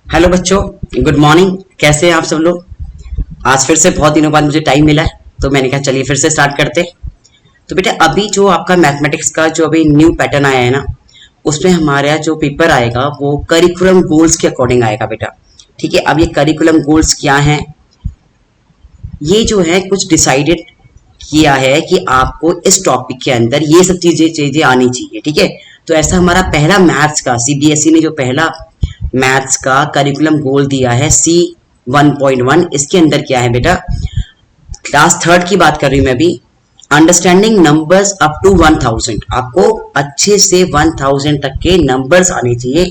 Hello बच्चों, good morning. कैसे हैं आप सब लोग? आज फिर से बहुत दिनों बाद मुझे टाइम मिला है तो मैंने कहा चलिए फिर से स्टार्ट करते हैं। तो बेटा अभी जो आपका मैथमेटिक्स का जो अभी न्यू पैटर्न आया है ना, उसमें हमारा जो पेपर आएगा वो करिकुलम गोल्स के अकॉर्डिंग आएगा बेटा। ठीक है, अब ये करिकुलम गोल्स क्या हैं? ये जो है कुछ डिसाइडेड किया है कि आपको इस टॉपिक के अंदर ये सब चीजें चीजें आनी चाहिए। ठीक है, तो ऐसा हमारा पहला मैथ्स का सीबीएसई ने जो पहला मैथ्स का करिकुलम गोल दिया है C1.1, इसके अंदर क्या है बेटा? क्लास थर्ड की बात कर रही हूं मैं अभी। Understanding numbers up to 1000। आपको अच्छे से 1000 तक के नंबर्स आने चाहिए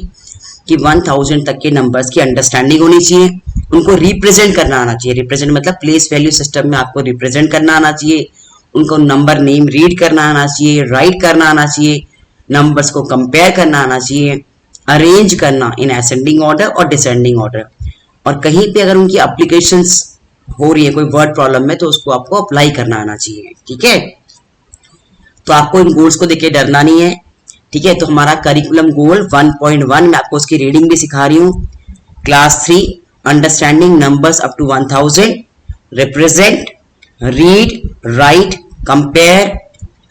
कि 1000 तक के नंबर्स की अंडरस्टैंडिंग होनी चाहिए। उनको रिप्रेजेंट करना आना चाहिए। रिप्रेजेंट मतलब प्लेस वैल्यू सिस्टम में आपको रिप्रेजेंट करना आना चाहिए। उनको नंबर नेम रीड करना आना चाहिए, राइट करना आना चाहिए, नंबर्स को कंपेयर करना आना चाहिए, अरेंज करना इन असेंडिंग ऑर्डर और डिसेंडिंग ऑर्डर। और कहीं पे अगर उनकी एप्लीकेशंस हो रही है कोई वर्ड प्रॉब्लम में तो उसको आपको अप्लाई करना आना चाहिए। ठीक है, तो आपको इन गोल्स को देख के डरना नहीं है। ठीक है, तो हमारा करिकुलम गोल 1.1 मैं आपको उसकी रीडिंग भी सिखा रही हूँ। Class 3 understanding numbers up to 1000, represent, read, write, compare,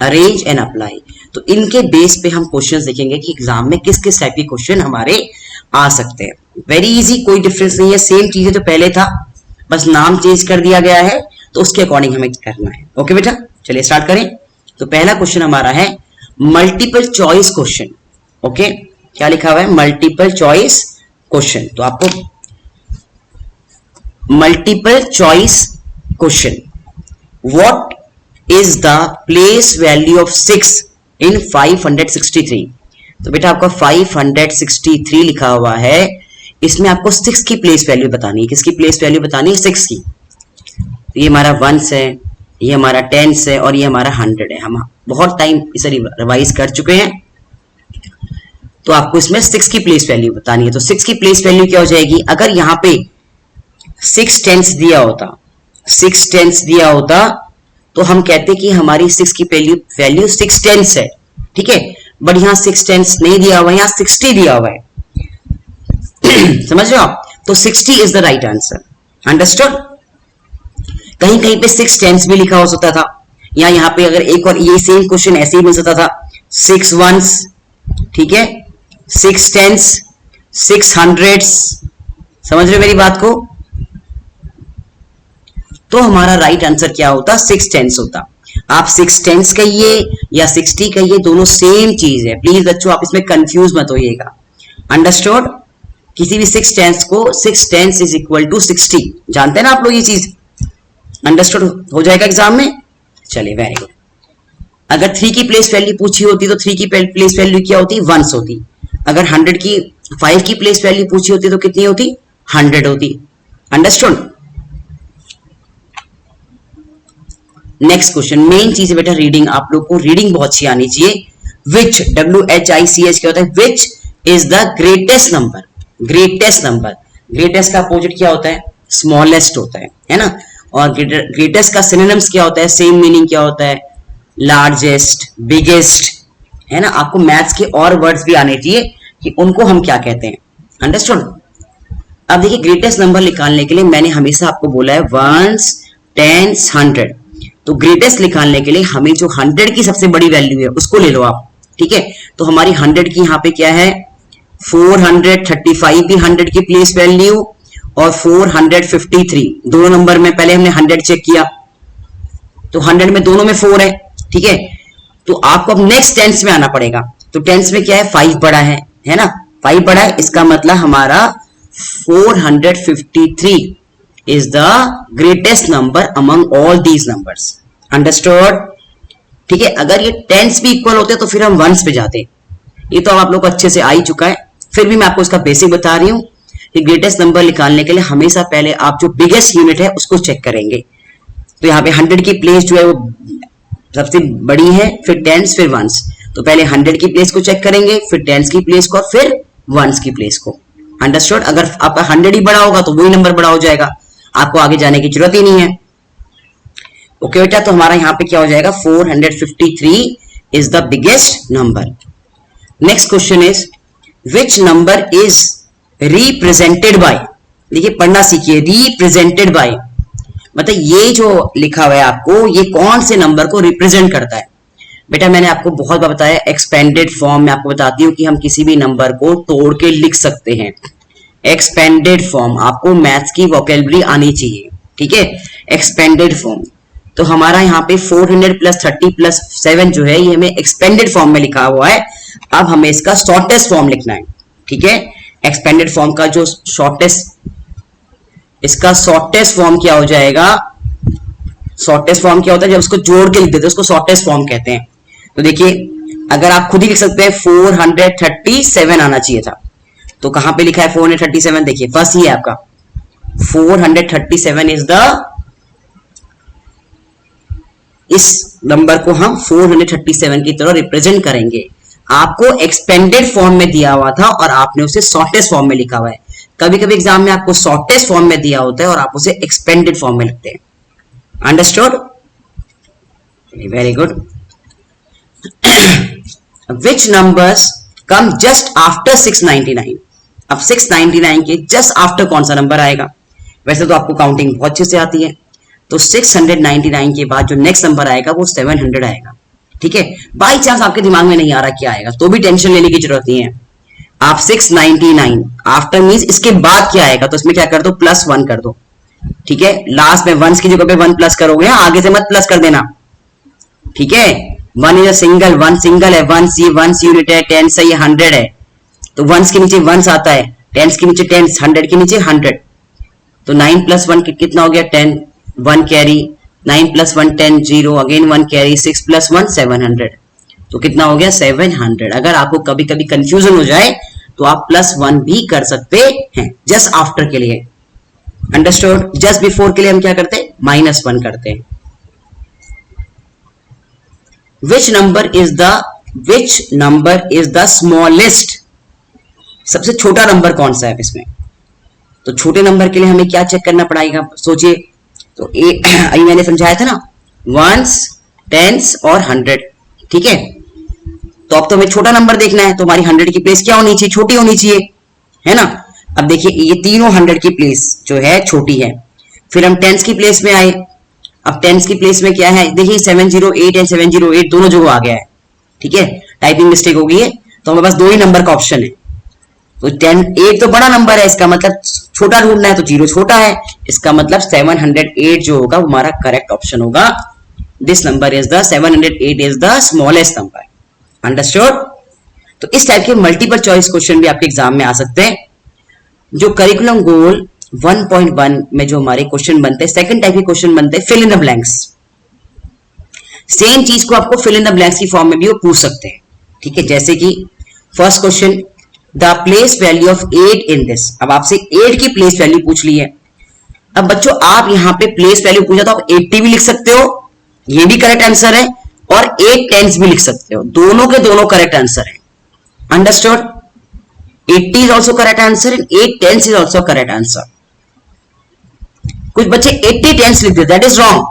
arrange and apply. तो इनके बेस पे हम क्वेश्चंस देखेंगे कि एग्जाम में किस किस टाइप के क्वेश्चन हमारे आ सकते हैं। वेरी इजी, कोई डिफरेंस नहीं है, सेम चीज है जो पहले था, बस नाम चेंज कर दिया गया है, तो उसके अकॉर्डिंग हमें करना है। ओके बेटा, चलिए स्टार्ट करें। तो पहला क्वेश्चन हमारा है मल्टीपल चॉइस क्वेश्चन। ओके, क्या लिखा हुआ है? Multiple choice question. तो आपको multiple choice question, what is the place value of 6 इन 563? तो बेटा आपका 563 लिखा हुआ है, इसमें आपको 6 की प्लेस वैल्यू बतानी है। किसकी प्लेस वैल्यू बतानी है? 6 की। तो ये हमारा 1 है, ये हमारा 10 है और ये हमारा 100 है। हम बहुत टाइम इसे रिवाइज कर चुके हैं, तो आपको इसमें 6 की प्लेस वैल्यू बतानी है। तो 6 की प्लेस वैल्यू क्या हो जाएगी? अगर यहाँ पे 6 टेंस दिया होता, 6 टेंस दिया होता तो हम कहते कि हमारी 6 की वैल्यू 6 टेंस है। ठीक है, बट यहाँ 6 टेंस नहीं दिया हुआ है, यहाँ 60 दिया हुआ है। समझ रहे हो आप? तो 60 is the right answer. Understood? कहीं कहीं पे 6 टेंस भी लिखा हो सकता था, या यहाँ पे अगर एक और ये सेम क्वेश्चन ऐसे ही मिल सकता था, 6 वंस, ठीक है, 6 टेंस, 6 हंड्रेड्स। समझ रहे हो मेरी बात को? तो हमारा राइट आंसर क्या होता? 6 टेंस होता। आप 6 टेंस कहिए या 60 कहिए, दोनों सेम चीज है। प्लीज बच्चों आप इसमें कंफ्यूज मत होइएगा। अंडरस्टूड? किसी भी 6 टेंस को 6 टेंस इज इक्वल टू 60, जानते हैं ना आप लोग ये चीज? अंडरस्टूड हो जाएगा एग्जाम में? चलिए, वेरी गुड। अगर 3 की प्लेस वैल्यू पूछी होती तो 3 की प्लेस वैल्यू क्या होती? 1 होती। अगर 100 की 5 की प्लेस वैल्यू पूछी होती तो कितनी होती? 100 होती। अंडरस्टूड? नेक्स्ट क्वेश्चन, मेन चीज है बेटा रीडिंग। आप लोग को रीडिंग बहुत अच्छी आनी चाहिए। विच, WHICH क्या होता है? Which is the greatest number? Greatest number, greatest का अपोजिट क्या होता है? स्मॉलेस्ट होता है ना? और ग्रेटेस्ट का सिनोनिम्स क्या होता है? सेम मीनिंग क्या होता है? लार्जेस्ट, बिगेस्ट, है ना? आपको मैथ्स के और वर्ड्स भी आने चाहिए कि उनको हम क्या कहते हैं। अंडरस्टूड? अब देखिए, ग्रेटेस्ट नंबर निकालने के लिए मैंने हमेशा आपको बोला है 1s, 10s, 100। तो ग्रेटेस्ट निकालने के लिए हमें जो 100 की सबसे बड़ी वैल्यू है उसको ले लो आप। ठीक है, तो हमारी 100 की यहाँ पे क्या है? 435 भी 100 की प्लेस वैल्यू और 453 दोनों नंबर में। पहले हमने 100 चेक किया तो 100 में दोनों में 4 है। ठीक है, तो आपको अब नेक्स्ट टेंस में आना पड़ेगा। तो टेंस में क्या है? 5 बड़ा है ना? 5 बड़ा है, इसका मतलब हमारा 453 is the greatest number among all these numbers. Understood? ठीक है, अगर ये टेंस भी इक्वल होते तो फिर हम वंस पे जाते। ये तो आप लोग को अच्छे से आ ही चुका है, फिर भी मैं आपको इसका बेसिक बता रही हूँ कि ग्रेटेस्ट नंबर निकालने के लिए हमेशा पहले आप जो बिगेस्ट यूनिट है उसको चेक करेंगे। तो यहाँ पे 100 की प्लेस जो है वो सबसे बड़ी है, फिर टेंस, फिर वंस। तो पहले 100 की प्लेस को चेक करेंगे, फिर टेंस की प्लेस को और फिर वंस की प्लेस को। अंडरस्टूड? अगर आपका 100 ही बड़ा होगा तो वही नंबर बड़ा हो जाएगा, आपको आगे जाने की जरूरत ही नहीं है। ओके बेटा, तो हमारा यहाँ पे क्या हो जाएगा? 453 is the biggest number. Next question is which number is represented by, देखिए पढ़ना सीखिए, रिप्रेजेंटेड बाय मतलब ये जो लिखा हुआ है आपको, ये कौन से नंबर को रिप्रेजेंट करता है। बेटा मैंने आपको बहुत बार बताया, एक्सपेंडेड फॉर्म में आपको बताती हूँ कि हम किसी भी नंबर को तोड़ के लिख सकते हैं। एक्सपेंडेड फॉर्म, आपको मैथ्स की वोकेबलरी आनी चाहिए, ठीक है। एक्सपेंडेड फॉर्म, तो हमारा यहाँ पे 400 प्लस 30 प्लस 7 जो है ये हमें एक्सपेंडेड फॉर्म में लिखा हुआ है। अब हमें इसका शॉर्टेस्ट फॉर्म लिखना है, ठीक है। एक्सपेंडेड फॉर्म का जो इसका शॉर्टेस्ट फॉर्म क्या हो जाएगा, शॉर्टेस्ट फॉर्म क्या होता है, जब उसको जोड़ के लिख देते हैं उसको शॉर्टेस्ट फॉर्म कहते हैं। तो देखिए अगर आप खुद ही लिख सकते हैं 437 आना चाहिए था, तो कहां पे लिखा है 437, देखिए फर्स्ट ही है आपका 437 इज द, इस नंबर को हम 437 की तरह रिप्रेजेंट करेंगे। आपको एक्सपेंडेड फॉर्म में दिया हुआ था और आपने उसे शॉर्टेस्ट फॉर्म में लिखा हुआ है। कभी कभी एग्जाम में आपको शॉर्टेस्ट फॉर्म में दिया होता है और आप उसे एक्सपेंडेड फॉर्म में लिखते हैं। Understood, very good. Which numbers come just after 699, अब 699 के जस्ट आफ्टर कौन सा नंबर आएगा। वैसे तो आपको काउंटिंग बहुत अच्छे से आती है, तो 699 के बाद जो नेक्स्ट नंबर आएगा वो 700 आएगा, ठीक है। बाई चांस आपके दिमाग में नहीं आ रहा क्या आएगा, तो भी टेंशन लेने की जरूरत नहीं है। आप 699 आफ्टर मींस इसके बाद क्या आएगा, तो इसमें क्या कर दो, +1 कर दो, ठीक है। लास्ट में वंस की जगह पे 1 प्लस करोगे, आगे से मत प्लस कर देना, ठीक है। 1 इज अ सिंगल, 1 सिंगल है, 1 यूनिट है, 10 से ये 100 है, तो वंस के नीचे वंस आता है, टेंस के नीचे टेंस, 100 के नीचे 100, तो 9 + 1 कितना हो गया 10, 1 कैरी, 9 + 1 10, 0 अगेन 1 कैरी, 6 + 1 700, तो कितना हो गया 700। अगर आपको कभी कभी कंफ्यूजन हो जाए तो आप +1 भी कर सकते हैं जस्ट आफ्टर के लिए। अंडरस्टूड। जस्ट बिफोर के लिए हम क्या करते हैं, -1 करते हैं। Which number is the smallest, सबसे छोटा नंबर कौन सा है इसमें। तो छोटे नंबर के लिए हमें क्या चेक करना पड़ेगा, सोचिए। तो अभी मैंने समझाया था ना, वंस, टेंस और 100, ठीक है। तो अब तो हमें छोटा नंबर देखना है, तो हमारी 100 की प्लेस क्या होनी चाहिए, छोटी होनी चाहिए, है ना। अब देखिए ये तीनों 100 की प्लेस जो है छोटी है। फिर हम टेंस की प्लेस में आए, अब टेंस की प्लेस में क्या है, देखिए 708 एंड 708 दोनों जगह आ गया है, ठीक है। टाइपिंग मिस्टेक हो गई है, तो हमारे पास 2 ही नंबर का ऑप्शन है। तो 8 तो बड़ा नंबर है, इसका मतलब छोटा ढूंढना है, तो 0 छोटा है, इसका मतलब 708 जो होगा वो हमारा करेक्ट ऑप्शन होगा। This number is the 708 is the smallest number. Understood. तो इस टाइप के मल्टीपल चॉइस क्वेश्चन भी आपके एग्जाम में आ सकते हैं। जो करिकुलम गोल 1.1 में जो हमारे क्वेश्चन बनते हैं, सेकंड टाइप के क्वेश्चन बनते हैं fill in the blanks. Same चीज को आपको फिल इन द ब्लैंक्स की फॉर्म में भी वो पूछ सकते हैं, ठीक है। जैसे कि first question, the place value of 8 in this. अब आपसे 8 की प्लेस वैल्यू पूछ ली है। अब बच्चों आप यहां पे प्लेस वैल्यू पूछा तो आप 80 भी लिख सकते हो, ये भी करेक्ट आंसर है, और 8 टेंस भी लिख सकते हो, दोनों के दोनों करेक्ट आंसर है। Understood. 80 is also correct answer and 8 tens is also correct answer. कुछ बच्चे 80 टेंस लिख देते, that is wrong.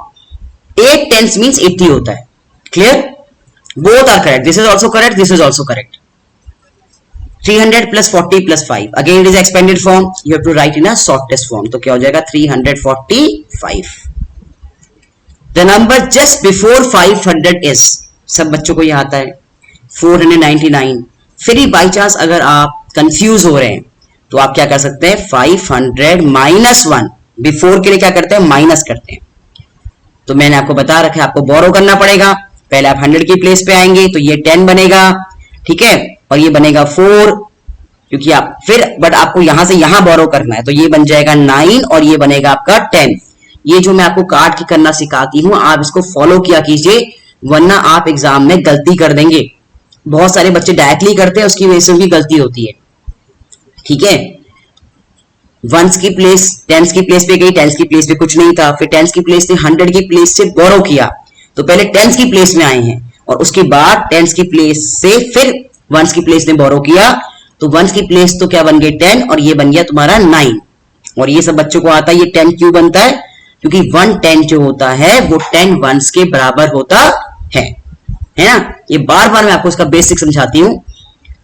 8 tens means 80 होता है। Clear, both are correct, this is also correct, this is also correct. 300 + 40 + 5, again it is expanded form, you have to write in a shortest form, तो क्या हो जाएगा 345। The number just before 500 is, सब बच्चों को यह आता है 499। फिर भी बाई चांस अगर आप कंफ्यूज हो रहे हैं तो आप क्या कर सकते हैं, 500 - 1, बिफोर के लिए क्या करते हैं, माइनस करते हैं। तो मैंने आपको बता रखा है, आपको बोरो करना पड़ेगा। पहले आप 100 की प्लेस पे आएंगे तो ये 10 बनेगा, ठीक है, और ये बनेगा 4, क्योंकि आप फिर बट आपको यहां से यहां बोरो करना है, तो ये बन जाएगा 9 और ये बनेगा आपका 10। ये जो मैं आपको काट के करना सिखाती हूं, आप इसको फॉलो किया कीजिए, वरना आप एग्जाम में गलती कर देंगे। बहुत सारे बच्चे डायरेक्टली करते हैं, उसकी वजह से उनकी गलती होती है, ठीक है। वंस की प्लेस टेंस की प्लेस पे गई, टेंस की प्लेस पे कुछ नहीं था, फिर टेंस की प्लेस से 100 की प्लेस से बोरो किया, तो पहले टेंस की प्लेस में आए हैं और उसके बाद टेंस की प्लेस से फिर वंस की प्लेस में बोरो किया, तो वंस की प्लेस तो क्या बन गई 10 और ये बन गया तुम्हारा 9। और ये सब बच्चों को आता है, ये 10 क्यों बनता है, क्योंकि 110 जो होता है वो 10 वंस के बराबर होता है ना। ये बार बार मैं आपको इसका बेसिक समझाती हूं।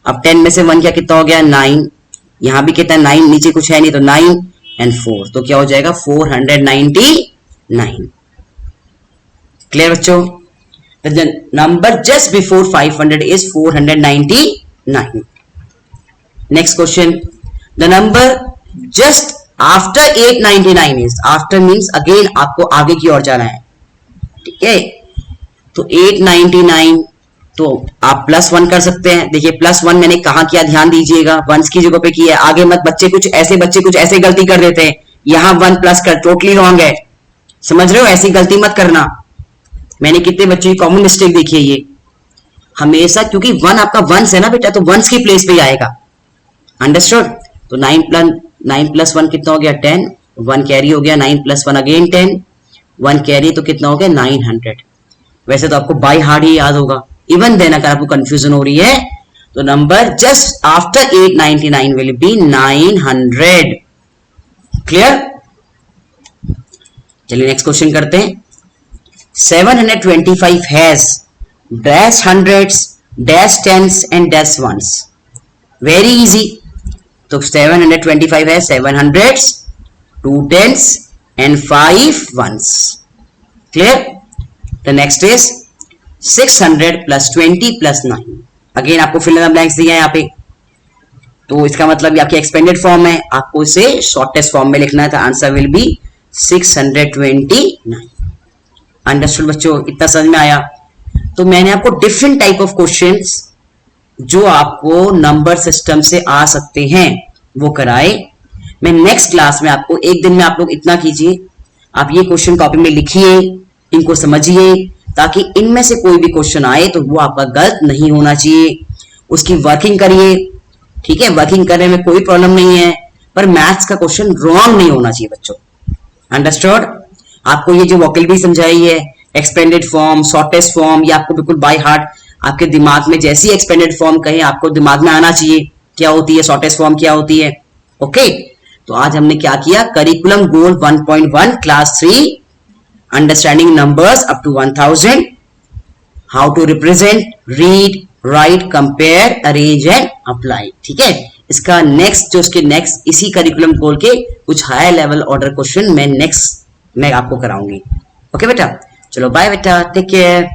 अब 10 में से 1 क्या कितना हो गया, 9, यहां भी कितना 9, नीचे कुछ है नहीं, तो 9 एंड 4, तो क्या हो जाएगा 499। क्लियर बच्चों? The number just before 500 is 499. Next question. The number just after 899 is, after means again आपको आगे की ओर जाना है, ठीक है? तो 899 तो आप +1 कर सकते हैं। देखिए +1 मैंने कहा किया, ध्यान दीजिएगा, वंस की जगह पे किया। आगे मत, बच्चे कुछ ऐसे गलती कर देते हैं, यहां 1 प्लस कर, टोटली रॉन्ग है, समझ रहे हो? ऐसी गलती मत करना। मैंने कितने बच्चों की कॉमन मिस्टेक देखी है ये, हमेशा, क्योंकि 1 आपका वंस है ना बेटा, तो वंस की प्लेस पे ही आएगा। अंडरस्टूड? तो 9 + 1 कितना हो गया 10, 1 कैरी हो गया, 9 + 1 अगेन 10, 1 कैरी, तो कितना हो गया 900। वैसे तो आपको बाय हार्ट ही याद होगा, इवन देन अगर आपको कंफ्यूजन हो रही है तो number just after 899 will be 900। Clear? चलिए नेक्स्ट क्वेश्चन करते हैं। 725 has dash hundreds, dash tens and dash ones. Very easy. तो 725 है 7 hundreds, 2 tens and 5 ones. Clear? The next is 600 plus 20 plus 9. Again आपको fill in the blanks दिया है यहाँ पे, तो इसका मतलब ये आपकी एक्सपेंडेड फॉर्म है, आपको इसे शॉर्टेस्ट फॉर्म में लिखना है। तो आंसर विल बी 629। अंडरस्टूड बच्चों? इतना समझ में आया? तो मैंने आपको डिफरेंट टाइप ऑफ क्वेश्चंस जो आपको नंबर सिस्टम से आ सकते हैं वो कराए। मैं नेक्स्ट क्लास में आपको, एक दिन में आप लोग इतना कीजिए, आप ये क्वेश्चन कॉपी में लिखिए, इनको समझिए, ताकि इनमें से कोई भी क्वेश्चन आए तो वो आपका गलत नहीं होना चाहिए। उसकी वर्किंग करिए, ठीक है? वर्किंग करने में कोई प्रॉब्लम नहीं है, पर मैथ्स का क्वेश्चन रॉन्ग नहीं होना चाहिए बच्चों। अंडरस्टूड? आपको ये जो वोकैबुलरी समझाई है, एक्सपेंडेड फॉर्म, शॉर्टेस्ट फॉर्म, ये आपको बिल्कुल बाय हार्ट आपके दिमाग में, जैसी एक्सपेंडेड फॉर्म कहें आपको दिमाग में आना चाहिए, क्या होती है शॉर्टेस्ट फॉर्म, क्या होती है। ओके, तो आज हमने क्या किया, curriculum goal 1.1 class 3, understanding numbers up to 1000, how to represent, read, write, compare, arrange and apply. ठीक है, इसका नेक्स्ट जो उसके नेक्स्ट इसी करिकुलम गोल के कुछ हायर लेवल ऑर्डर क्वेश्चन मैं नेक्स्ट मैं आपको कराऊंगी। ओके बेटा, चलो बाय बेटा, टेक केयर।